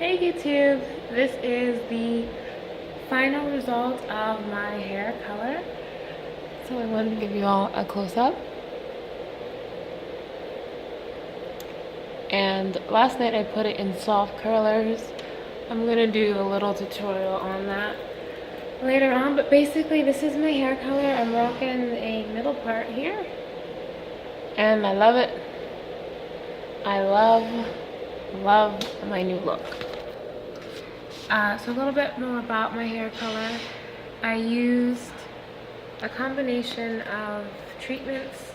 Hey YouTube, this is the final result of my hair color. So I wanted to give you all a close-up. And last night I put it in soft curlers. I'm gonna do a little tutorial on that later on, but basically this is my hair color. I'm rocking a middle part here. And I love it. I love my new look. So a little bit more about my hair color. I used a combination of treatments.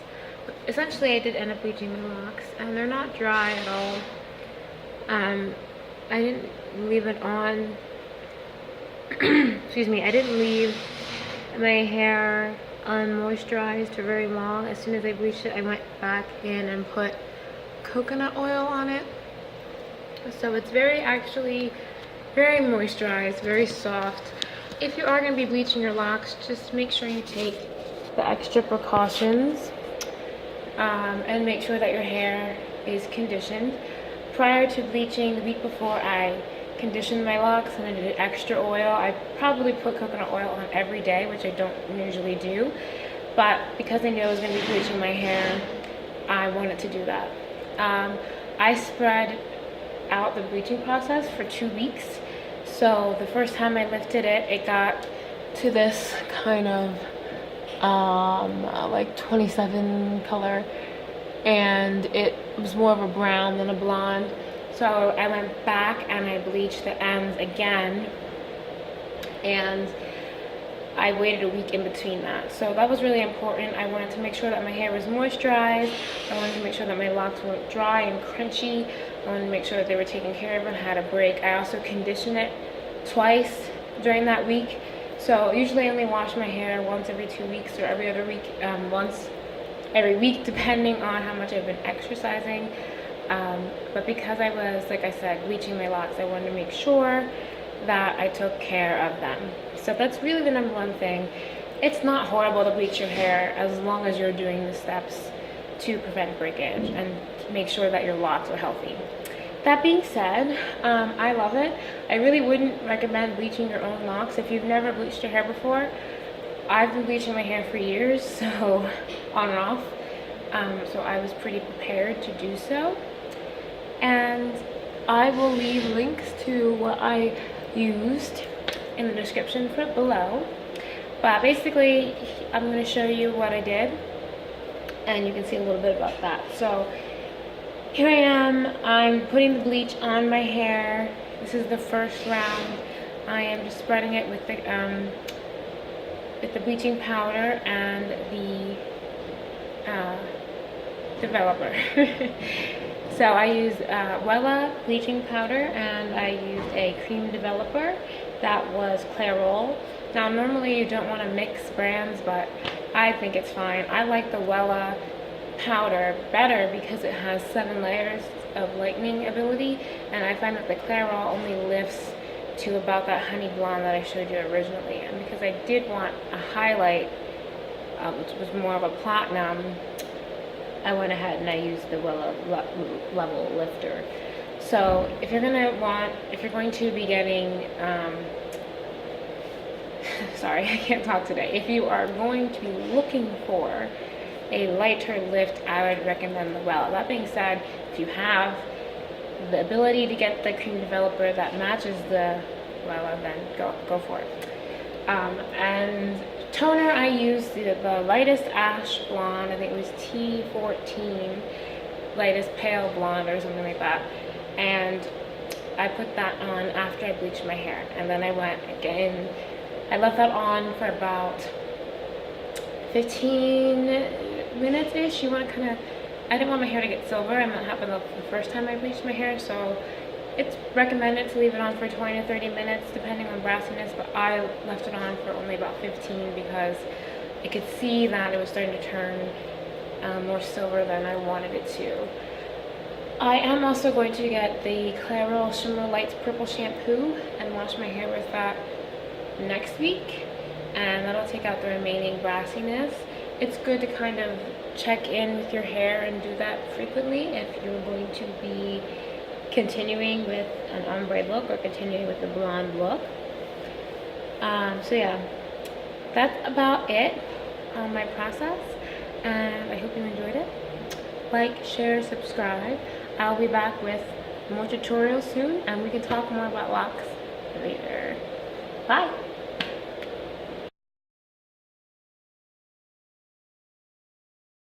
Essentially, I did end up bleaching my locks, and they're not dry at all. I didn't leave it on. Excuse me. I didn't leave my hair unmoisturized for very long. As soon as I bleached it, I went back in and put coconut oil on it. So it's very moisturized, very soft. If you are going to be bleaching your locks, just make sure you take the extra precautions and make sure that your hair is conditioned. Prior to bleaching, the week before, I conditioned my locks and I did extra oil. I probably put coconut oil on every day, which I don't usually do, but because I knew I was going to be bleaching my hair, I wanted to do that. I spread out the bleaching process for 2 weeks. So the first time I lifted it, it got to this kind of like 27 color, and it was more of a brown than a blonde. So I went back and I bleached the ends again, and I waited a week in between that. So that was really important. I wanted to make sure that my hair was moisturized. I wanted to make sure that my locks weren't dry and crunchy. I wanted to make sure that they were taken care of and had a break. I also conditioned it twice during that week. So usually I only wash my hair once every 2 weeks or every other week, once every week, depending on how much I've been exercising. But because I was, like I said, bleaching my locks, I wanted to make sure that I took care of them. So that's really the number one thing. It's not horrible to bleach your hair as long as you're doing the steps to prevent breakage and make sure that your locks are healthy. That being said, I love it. I really wouldn't recommend bleaching your own locks if you've never bleached your hair before. I've been bleaching my hair for years, so on and off. So I was pretty prepared to do so. And I will leave links to what I used in the description for below. But basically, I'm going to show you what I did, and you can see a little bit about that. So here I am. I'm putting the bleach on my hair. This is the first round. I am just spreading it with the bleaching powder and the developer. So I used Wella bleaching powder, and I used a cream developer that was Clairol. Now normally you don't want to mix brands, but I think it's fine. I like the Wella powder better because it has 7 layers of lightening ability, and I find that the Clairol only lifts to about that honey blonde that I showed you originally. And because I did want a highlight, which was more of a platinum, I went ahead and I used the Wella level lifter. So if you're going to be getting sorry, I can't talk today. If you are going to be looking for a lighter lift, I would recommend the Wella. That being said, if you have the ability to get the cream developer that matches the Wella, then go for it. And toner, I used the lightest ash blonde. I think it was T14, lightest pale blonde or something like that. And I put that on after I bleached my hair. And then I went again. I left that on for about 15 minutes-ish. You want to kind of, I didn't want my hair to get silver, and that happened the first time I bleached my hair, so it's recommended to leave it on for 20 to 30 minutes depending on brassiness, but I left it on for only about 15 because I could see that it was starting to turn more silver than I wanted it to. I am also going to get the Clairol Shimmer Lights Purple Shampoo and wash my hair with that next week, and that'll take out the remaining brassiness. It's good to kind of check in with your hair and do that frequently if you're going to be continuing with an ombre look or continuing with the blonde look. So yeah, that's about it on my process, and I hope you enjoyed it. Like, share, subscribe. I'll be back with more tutorials soon, and we can talk more about locks later. Bye.